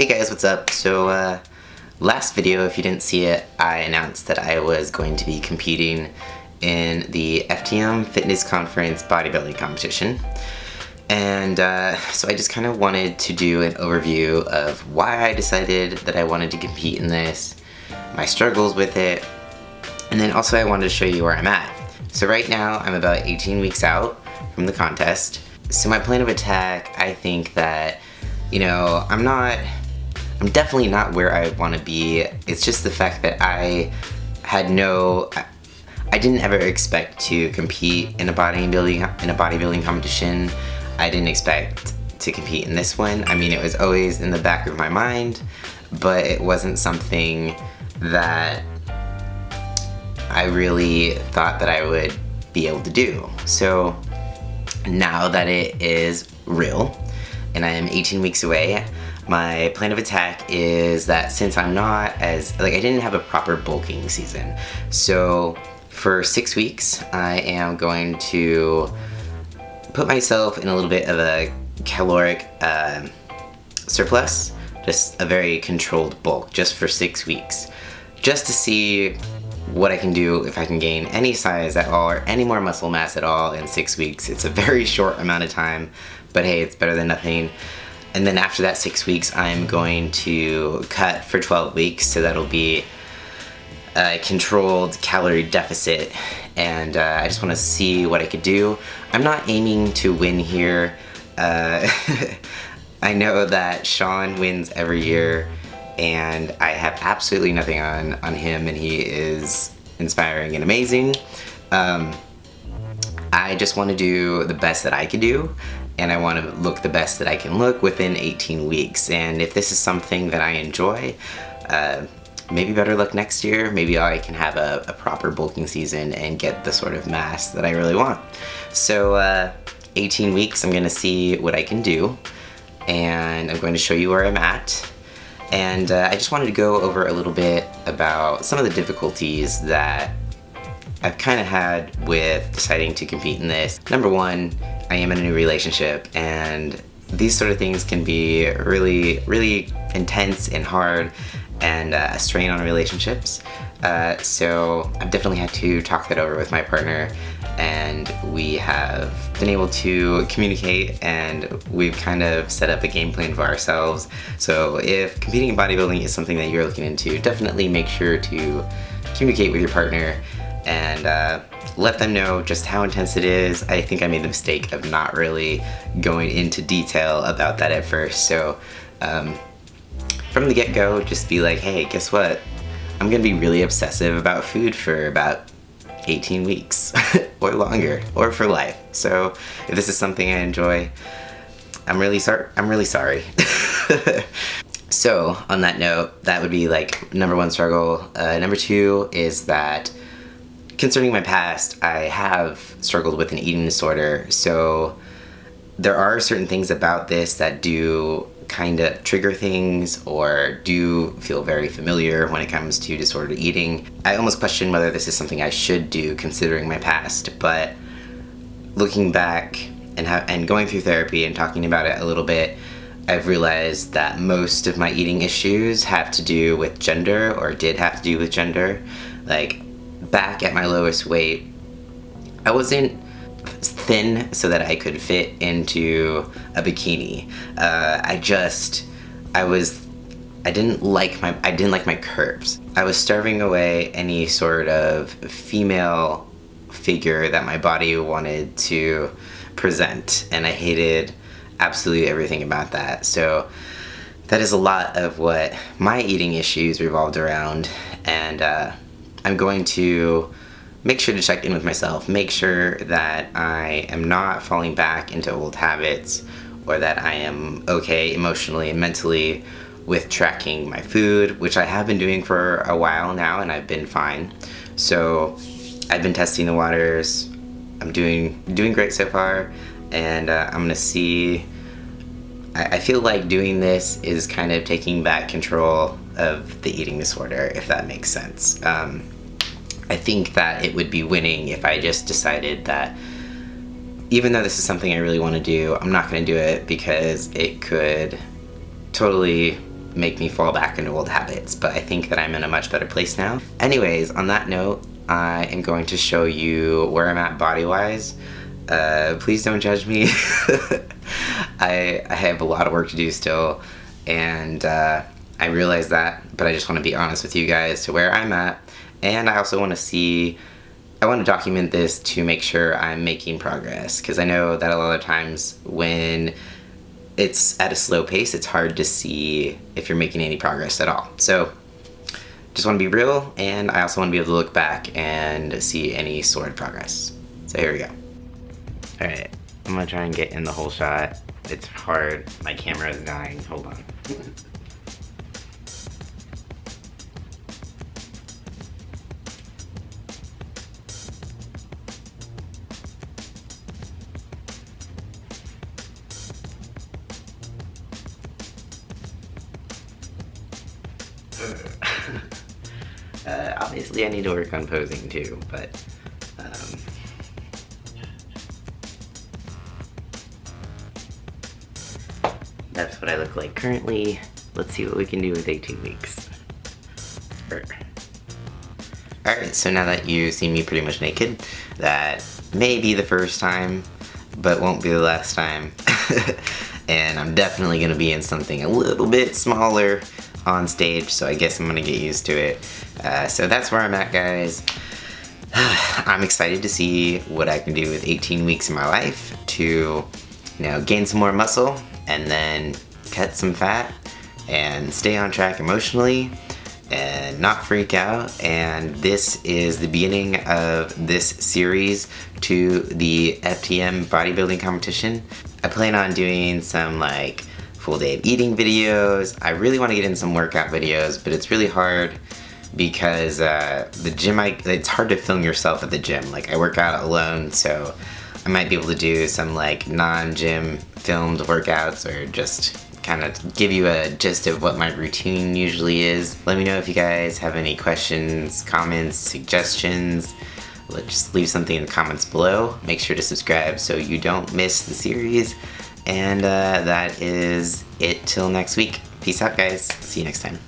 Hey guys, what's up? So, last video, if you didn't see it, I announced that I was going to be competing in the FTM Fitness Conference Bodybuilding competition. And so I just kind of wanted to do an overview of why I decided that I wanted to compete in this, my struggles with it, and then also I wanted to show you where I'm at. So right now, I'm about 18 weeks out from the contest. So my plan of attack, I think that, you know, I'm definitely not where I want to be. It's just the fact that I didn't ever expect to compete in a bodybuilding competition. I didn't expect to compete in this one. I mean, it was always in the back of my mind, but it wasn't something that I really thought that I would be able to do. So now that it is real, and I am 18 weeks away, my plan of attack is that since I'm not I didn't have a proper bulking season. So for 6 weeks, I am going to put myself in a little bit of a caloric surplus, just a very controlled bulk, just for 6 weeks, just to see what I can do, if I can gain any size at all or any more muscle mass at all in 6 weeks. It's a very short amount of time, but hey, it's better than nothing. And then after that 6 weeks, I'm going to cut for 12 weeks, so that'll be a controlled calorie deficit, and I just want to see what I could do. I'm not aiming to win here. I know that Sean wins every year, and I have absolutely nothing on him, and he is inspiring and amazing. I just want to do the best that I could do, and I want to look the best that I can look within 18 weeks. And if this is something that I enjoy, maybe better luck next year. Maybe I can have a proper bulking season and get the sort of mass that I really want. So 18 weeks, I'm going to see what I can do, and I'm going to show you where I'm at. And I just wanted to go over a little bit about some of the difficulties that I've kind of had with deciding to compete in this. Number one, I am in a new relationship, and these sort of things can be really, really intense and hard, and a strain on relationships. So I've definitely had to talk that over with my partner, and we have been able to communicate, and we've kind of set up a game plan for ourselves. So if competing in bodybuilding is something that you're looking into, definitely make sure to communicate with your partner and let them know just how intense it is. I think I made the mistake of not really going into detail about that at first. So from the get-go, just be like, hey, guess what? I'm gonna be really obsessive about food for about 18 weeks or longer, or for life. So if this is something I enjoy, I'm really sorry. So on that note, that would be like number one struggle. Number two is that concerning my past, I have struggled with an eating disorder. So there are certain things about this that do kind of trigger things or do feel very familiar when it comes to disordered eating. I almost question whether this is something I should do considering my past, but looking back and going through therapy and talking about it a little bit, I've realized that most of my eating issues have to do with gender, or did have to do with gender. Like, back at my lowest weight, I wasn't thin so that I could fit into a bikini. I didn't like my curves. I was starving away any sort of female figure that my body wanted to present, and I hated absolutely everything about that. So that is a lot of what my eating issues revolved around, and I'm going to make sure to check in with myself, make sure that I am not falling back into old habits, or that I am okay emotionally and mentally with tracking my food, which I have been doing for a while now, and I've been fine. So I've been testing the waters. I'm doing great so far, and I'm gonna see. I feel like doing this is kind of taking back control of the eating disorder, if that makes sense. I think that it would be winning if I just decided that even though this is something I really want to do, I'm not going to do it because it could totally make me fall back into old habits, but I think that I'm in a much better place now. Anyways, on that note, I am going to show you where I'm at body-wise. Please don't judge me. I have a lot of work to do still, and I realize that, but I just want to be honest with you guys to where I'm at, and I also want to document this to make sure I'm making progress, because I know that a lot of times when it's at a slow pace, it's hard to see if you're making any progress at all. So just want to be real, and I also want to be able to look back and see any sort of progress. So here we go. Alright, I'm gonna try and get in the whole shot. It's hard, my camera is dying, hold on. Obviously I need to work on posing too, but that's what I look like currently. Let's see what we can do with 18 weeks. Alright, so now that you've seen me pretty much naked, that may be the first time, but won't be the last time. And I'm definitely gonna be in something a little bit smaller on stage, so I guess I'm gonna get used to it. So that's where I'm at, guys. I'm excited to see what I can do with 18 weeks in my life to, you know, gain some more muscle and then cut some fat and stay on track emotionally and not freak out. And this is the beginning of this series to the FTM bodybuilding competition. I plan on doing some like full day of eating videos. I really want to get in some workout videos, but it's really hard because the gym, it's hard to film yourself at the gym. Like I work out alone, so I might be able to do some like non-gym filmed workouts or just kind of give you a gist of what my routine usually is. Let me know if you guys have any questions, comments, suggestions. Just leave something in the comments below. Make sure to subscribe so you don't miss the series. And that is it till next week. Peace out, guys. See you next time.